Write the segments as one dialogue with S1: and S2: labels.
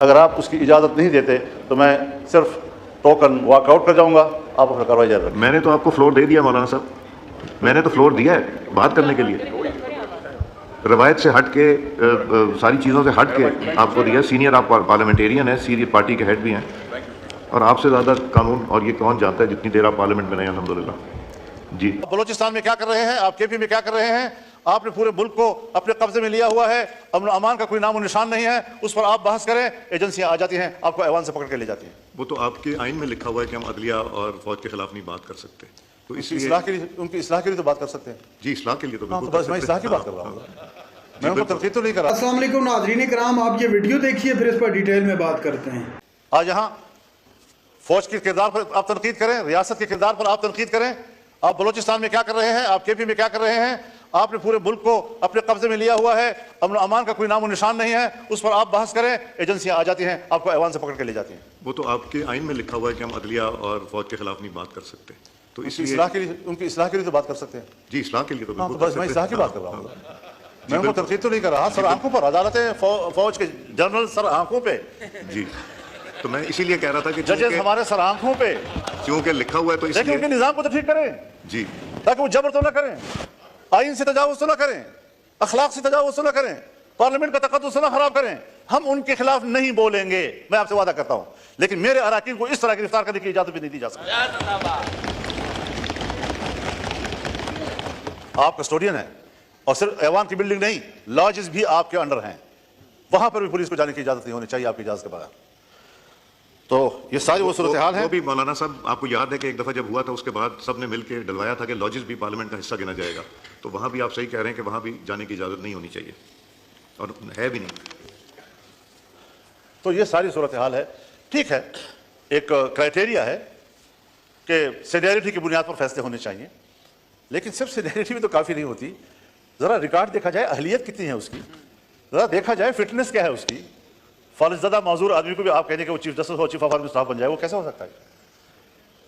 S1: اگر آپ اس کی اجازت نہیں دیتے تو میں صرف ٹوکن واک آؤٹ کر جاؤں گا. آپ اپنا کارروائی جاری رکھیں.
S2: میں نے تو آپ کو فلور دے دیا مولانا صاحب, میں نے تو فلور دیا ہے بات کرنے کے لیے. روایت سے ہٹ کے, ساری چیزوں سے ہٹ کے آپ کو دیا. سینئر آپ پارلیمنٹیرین ہیں, سینئر پارٹی کے ہیڈ بھی ہیں, اور آپ سے زیادہ قانون اور یہ کون جانتا ہے جتنی دیر آپ پارلیمنٹ میں رہے ہیں الحمدللہ. جی,
S1: بلوچستان میں کیا کر رہے ہیں آپ, کے پی میں کیا کر رہے ہیں, آپ نے پورے ملک کو اپنے قبضے میں لیا ہوا ہے, امن و امان کا کوئی نام و نشان نہیں ہے. اس پر آپ بحث کریں, ایجنسیاں آ جاتی ہیں, آپ کو ایوان سے پکڑ کے لے جاتی ہیں.
S2: وہ تو آپ کے آئین میں لکھا ہوا ہے کہ ہم عدلیہ اور فوج کے خلاف نہیں بات کر سکتے, تو اس لیے
S1: ان کی اصلاح کے لیے تو بات کر سکتے ہیں.
S2: جی, اصلاح کے لیے تو
S1: بس میں اصلاح کی بات کر رہا ہوں, میں ان کو تنقید تو نہیں کر رہا.
S3: السلام علیکم ناظرین کرام, آپ یہ ویڈیو دیکھیے پھر اس پر ڈیٹیل میں بات کرتے ہیں.
S1: آج یہاں فوج کے کردار پر آپ تنقید کریں, ریاست کے کردار پر آپ تنقید کریں. آپ بلوچستان میں کیا کر رہے ہیں, آپ کے پی میں کیا کر رہے ہیں, آپ نے پورے ملک کو اپنے قبضے میں لیا ہوا ہے, امن و امان کا کوئی نام و نشان نہیں ہے. اس پر آپ بحث کریں, ایجنسیاں آ جاتی ہیں, آپ کو ایوان سے پکڑ کے لے جاتی ہیں.
S2: وہ تو آپ کے آئین میں لکھا ہوا ہے کہ ہم عدلیہ اور فوج کے خلاف نہیں بات کر سکتے, تو اس لیے
S1: ان کی اصلاح کے لیے تو بات کر سکتے ہیں.
S2: جی, اصلاح کے لیے تو
S1: بس میں اصلاح کی بات کر رہا ہوں, میں ان کو تنقید تو نہیں کر رہا. سر آنکھوں پر عدالتیں, فوج کے جنرل سر آنکھوں پہ.
S2: جی, تو میں اسی لیے کہہ رہا تھا کہ
S1: ججز ہمارے سر آنکھوں پہ,
S2: کیونکہ لکھا ہوا ہے تو اس
S1: لیکن ان کے
S2: لیے
S1: نظام کو تو ٹھیک کریں
S2: جی,
S1: تاکہ وہ جبر تو نہ کریں, آئین سے تجاوز تو نہ کریں, اخلاق سے تجاوز تو نہ کریں, پارلیمنٹ کا تقدس نہ خراب کریں. ہم ان کے خلاف نہیں بولیں گے, میں آپ سے وعدہ کرتا ہوں, لیکن میرے اراکین کو اس طرح گرفتار کرنے کی اجازت بھی نہیں دی جا سکتی. آپ کسٹوڈین ہیں, اور صرف ایوان کی بلڈنگ نہیں, لاجز بھی آپ کے انڈر ہیں, وہاں پر بھی پولیس کو جانے کی اجازت نہیں ہونی چاہیے آپ کی اجازت کے بغیر. تو یہ ساری وہ صورتحال ہے.
S2: وہ بھی مولانا صاحب آپ کو یاد ہے کہ ایک دفعہ جب ہوا تھا اس کے بعد سب نے مل کے ڈلوایا تھا کہ لاجز بھی پارلیمنٹ کا حصہ گنا جائے گا, تو وہاں بھی آپ صحیح کہہ رہے ہیں کہ وہاں بھی جانے کی اجازت نہیں ہونی چاہیے, اور ہے بھی نہیں.
S1: تو یہ ساری صورتحال ہے. ٹھیک ہے, ایک کرائٹیریا ہے کہ سینیئرٹی کی بنیاد پر فیصلے ہونے چاہیے, لیکن صرف سینیئرٹی میں تو کافی نہیں ہوتی. ذرا ریکارڈ دیکھا جائے, اہلیت کتنی ہے اس کی, ذرا دیکھا جائے فٹنس کیا ہے اس کی. فالج زدہ معذور آدمی کو بھی آپ کہنے کہ وہ چیف جسٹس ہو, چیف آف آرمی اسٹاف بن جائے, وہ کیسے ہو سکتا ہے؟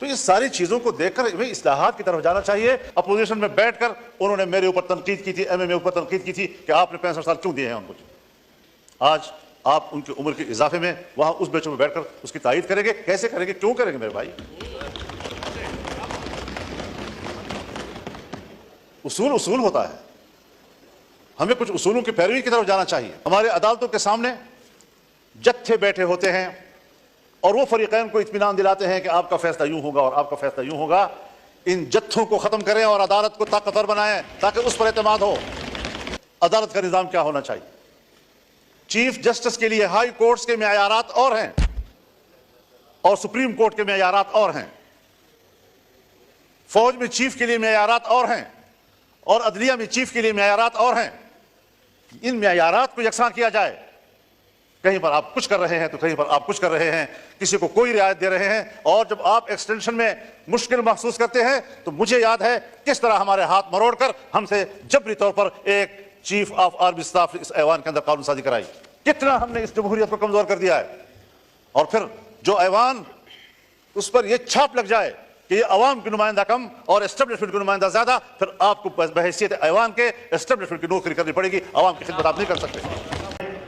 S1: تو یہ ساری چیزوں کو دیکھ کر ہمیں اصلاحات کی طرف جانا چاہیے. اپوزیشن میں بیٹھ کر انہوں نے میرے اوپر تنقید کی تھی, ایم اے اوپر تنقید کی تھی کہ آپ نے 65 سال کیوں دیے ہیں ان کو. آج آپ ان کی عمر کے اضافے میں وہاں اس بیچوں میں بیٹھ کر اس کی تائید کریں گے. کیسے کریں گے, کیوں کریں گے میرے بھائی؟ اصول ہوتا ہے, ہمیں کچھ اصولوں کی پیروی کی طرف جانا چاہیے. ہمارے عدالتوں کے سامنے جتھے بیٹھے ہوتے ہیں اور وہ فریقین کو اطمینان دلاتے ہیں کہ آپ کا فیصلہ یوں ہوگا اور آپ کا فیصلہ یوں ہوگا. ان جتھوں کو ختم کریں اور عدالت کو طاقتور بنائیں تاکہ اس پر اعتماد ہو. عدالت کا نظام کیا ہونا چاہیے؟ چیف جسٹس کے لیے ہائی کورٹس کے معیارات اور ہیں اور سپریم کورٹ کے معیارات اور ہیں. فوج میں چیف کے لیے معیارات اور ہیں اور عدلیہ میں چیف کے لیے معیارات اور ہیں. ان معیارات کو یکساں کیا جائے. کہیں پر آپ کچھ کر رہے ہیں تو کہیں پر آپ کچھ کر رہے ہیں, کسی کو کوئی رعایت دے رہے ہیں. اور جب آپ ایکسٹینشن میں مشکل محسوس کرتے ہیں تو مجھے یاد ہے کس طرح ہمارے ہاتھ مروڑ کر ہم سے جبری طور پر ایک چیف آف آرمی اسٹاف اس ایوان کے اندر قانون سازی کرائی. کتنا ہم نے اس جمہوریت کو کمزور کر دیا ہے. اور پھر جو ایوان, اس پر یہ چھاپ لگ جائے کہ یہ عوام کی نمائندہ کم اور اسٹیبلشمنٹ کی نمائندہ زیادہ, پھر آپ کو بحیثیت ایوان کے اسٹیبلشمنٹ کی نوکری کرنی پڑے گی. عوام کی خدمت آپ نہیں کر سکتے.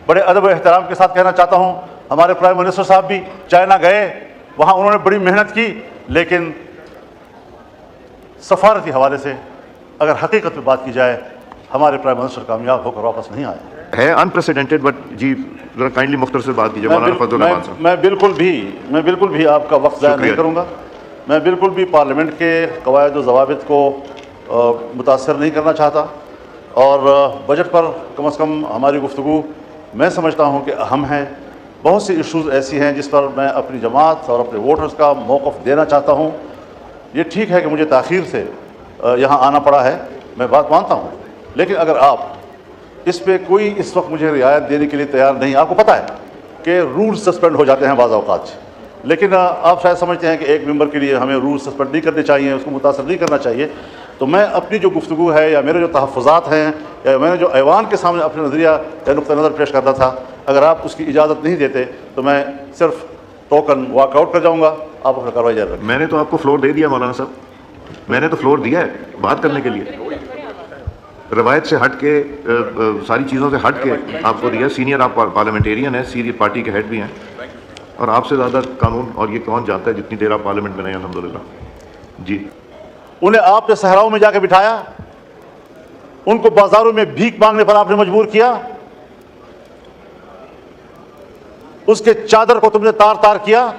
S1: بڑے ادب و احترام کے ساتھ کہنا چاہتا ہوں, ہمارے پرائم منسٹر صاحب بھی چائنا گئے, وہاں انہوں نے بڑی محنت کی, لیکن سفارتی حوالے سے اگر حقیقت میں بات کی جائے ہمارے پرائم منسٹر کامیاب ہو کر واپس نہیں آئے.
S2: ہے انپریسیڈنٹڈ, بٹ جی ذرا کائنڈلی مختصر سے بات کیجیے مولانا فضل الرحمان صاحب.
S1: میں بالکل بھی آپ کا وقت ضائع نہیں کروں گا. میں بالکل بھی پارلیمنٹ کے قواعد و ضوابط کو متاثر نہیں کرنا چاہتا, اور بجٹ پر کم از کم ہماری گفتگو میں سمجھتا ہوں کہ اہم ہے. بہت سی ایشوز ایسی ہیں جس پر میں اپنی جماعت اور اپنے ووٹرز کا موقف دینا چاہتا ہوں. یہ ٹھیک ہے کہ مجھے تاخیر سے یہاں آنا پڑا ہے, میں بات مانتا ہوں, لیکن اگر آپ اس پہ کوئی اس وقت مجھے رعایت دینے کے لیے تیار نہیں, آپ کو پتہ ہے کہ رولز سسپینڈ ہو جاتے ہیں بعض اوقات, لیکن آپ شاید سمجھتے ہیں کہ ایک ممبر کے لیے ہمیں رول سسپینڈ نہیں کرنے چاہیے, اس کو متاثر نہیں کرنا چاہیے. تو میں اپنی جو گفتگو ہے یا میرے جو تحفظات ہیں یا میں نے جو ایوان کے سامنے اپنے نظریہ یا نقطہ نظر پیش کرنا تھا, اگر آپ اس کی اجازت نہیں دیتے تو میں صرف ٹوکن واک آؤٹ کر جاؤں گا. آپ اپنا کارروائی جاری رکھیں.
S2: میں نے تو آپ کو فلور دے دیا مولانا صاحب, میں نے تو فلور دیا ہے بات کرنے کے لیے. روایت سے ہٹ کے ساری چیزوں سے ہٹ کے آپ کو دیا. سینئر آپ پارلیمنٹیرین ہیں, سینئر پارٹی کے ہیڈ بھی ہیں, اور آپ سے زیادہ قانون اور یہ کون جانتا ہے جتنی دیر آپ پارلیمنٹ میں رہے ہیں الحمدللہ. جی
S1: انہیں آپ نے صحراؤں میں جا کے بٹھایا, ان کو بازاروں میں بھیک مانگنے پر آپ نے مجبور کیا, اس کے چادر کو تم نے تار تار کیا,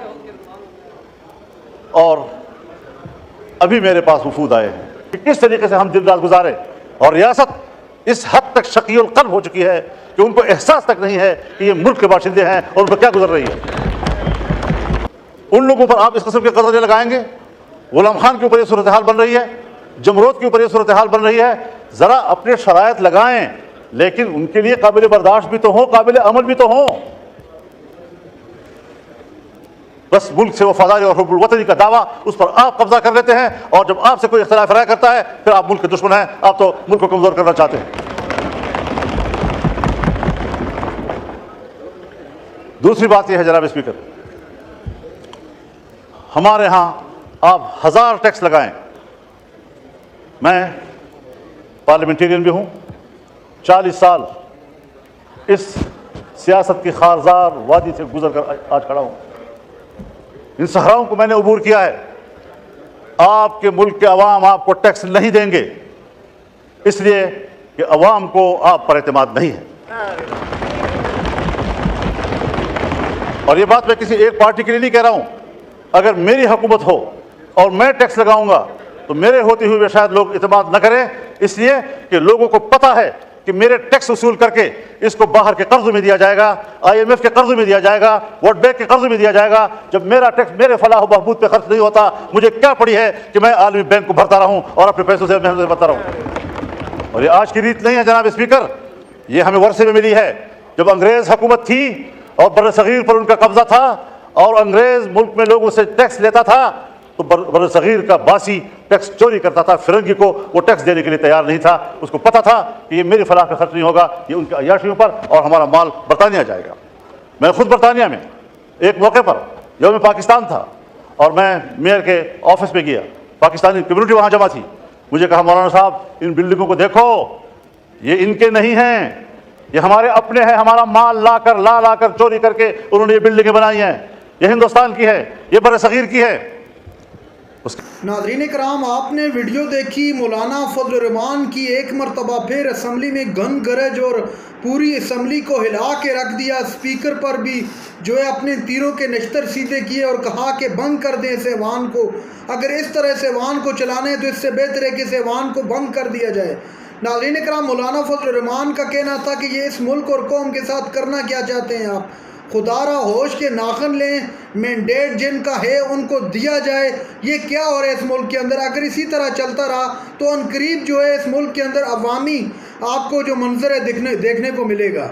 S1: اور ابھی میرے پاس وفود آئے ہیں کہ کس طریقے سے ہم دن رات گزارے. اور ریاست اس حد تک شقی القلب ہو چکی ہے کہ ان کو احساس تک نہیں ہے کہ یہ ملک کے باشندے ہیں اور ان کو کیا گزر رہی ہے. ان لوگوں پر آپ اس قسم کے قدرے لگائیں گے. غلام خان کے اوپر یہ صورتحال بن رہی ہے, جمرود کے اوپر یہ صورتحال بن رہی ہے. ذرا اپنے شرائط لگائیں, لیکن ان کے لیے قابل برداشت بھی تو ہوں, قابل عمل بھی تو ہوں. بس ملک سے وفاداری اور حب الوطنی کا دعویٰ, اس پر آپ قبضہ کر لیتے ہیں, اور جب آپ سے کوئی اختلاف رائے کرتا ہے پھر آپ ملک کے دشمن ہیں, آپ تو ملک کو کمزور کرنا چاہتے ہیں. دوسری بات یہ ہے جناب اسپیکر, ہمارے ہاں آپ 1000 ٹیکس لگائیں, میں پارلیمنٹیرین بھی ہوں, 40 سال اس سیاست کی خارزار وادی سے گزر کر آج کھڑا ہوں. ان صحراؤں کو میں نے عبور کیا ہے. آپ کے ملک کے عوام آپ کو ٹیکس نہیں دیں گے, اس لیے کہ عوام کو آپ پر اعتماد نہیں ہے. اور یہ بات میں کسی ایک پارٹی کے لیے نہیں کہہ رہا ہوں. اگر میری حکومت ہو اور میں ٹیکس لگاؤں گا تو میرے ہوتے ہوئے شاید لوگ اعتماد نہ کریں, اس لیے کہ لوگوں کو پتہ ہے کہ میرے ٹیکس وصول کر کے اس کو باہر کے قرض میں دیا جائے گا, IMF کے قرض میں دیا جائے گا, ورلڈ بینک کے قرض میں دیا جائے گا. جب میرا ٹیکس میرے فلاح و بہبود پہ خرچ نہیں ہوتا, مجھے کیا پڑی ہے کہ میں عالمی بینک کو بھرتا رہوں اور اپنے پیسوں سے محنت سے بھرتا رہوں. اور یہ آج کی ریت نہیں ہے جناب اسپیکر, یہ ہمیں ورثے میں ملی ہے. جب انگریز حکومت تھی اور بر صغیر پر ان کا قبضہ تھا اور انگریز ملک میں لوگوں سے ٹیکس لیتا تھا, تو بر صغیر کا باسی ٹیکس چوری کرتا تھا. فرنگی کو وہ ٹیکس دینے کے لیے تیار نہیں تھا. اس کو پتہ تھا کہ یہ میری فلاح پہ خرچ نہیں ہوگا, یہ ان کی عیاشیوں پر, اور ہمارا مال برطانیہ جائے گا. میں خود برطانیہ میں ایک موقع پر یوم پاکستان تھا اور میں میئر کے آفس میں گیا, پاکستانی کمیونٹی وہاں جمع تھی. مجھے کہا مولانا صاحب ان بلڈنگوں کو دیکھو, یہ ان کے نہیں ہیں, یہ ہمارے اپنے ہیں. ہمارا مال لا کر چوری کر کے انہوں نے یہ بلڈنگیں بنائی ہیں. یہ ہندوستان کی ہے, یہ بر صغیر کی ہے.
S3: ناظرین کرام, آپ نے ویڈیو دیکھی مولانا فضل الرحمان کی. ایک مرتبہ پھر اسمبلی میں گن گرج اور پوری اسمبلی کو ہلا کے رکھ دیا. اسپیکر پر بھی جو ہے اپنے تیروں کے نشتر سیدھے کیے اور کہا کہ بند کر دیں اس ایوان کو. اگر اس طرح سے ایوان کو چلانا ہے تو اس سے بہتر ہے کہ اس ایوان کو بند کر دیا جائے. ناظرین کرام, مولانا فضل الرحمان کا کہنا تھا کہ یہ اس ملک اور قوم کے ساتھ کرنا کیا چاہتے ہیں آپ. خدا را ہوش کے ناخن لیں, مینڈیٹ جن کا ہے ان کو دیا جائے. یہ کیا ہو رہا ہے اس ملک کے اندر؟ اگر اسی طرح چلتا رہا تو ان قریب جو ہے اس ملک کے اندر عوامی آپ کو جو منظر ہے دیکھنے کو ملے گا.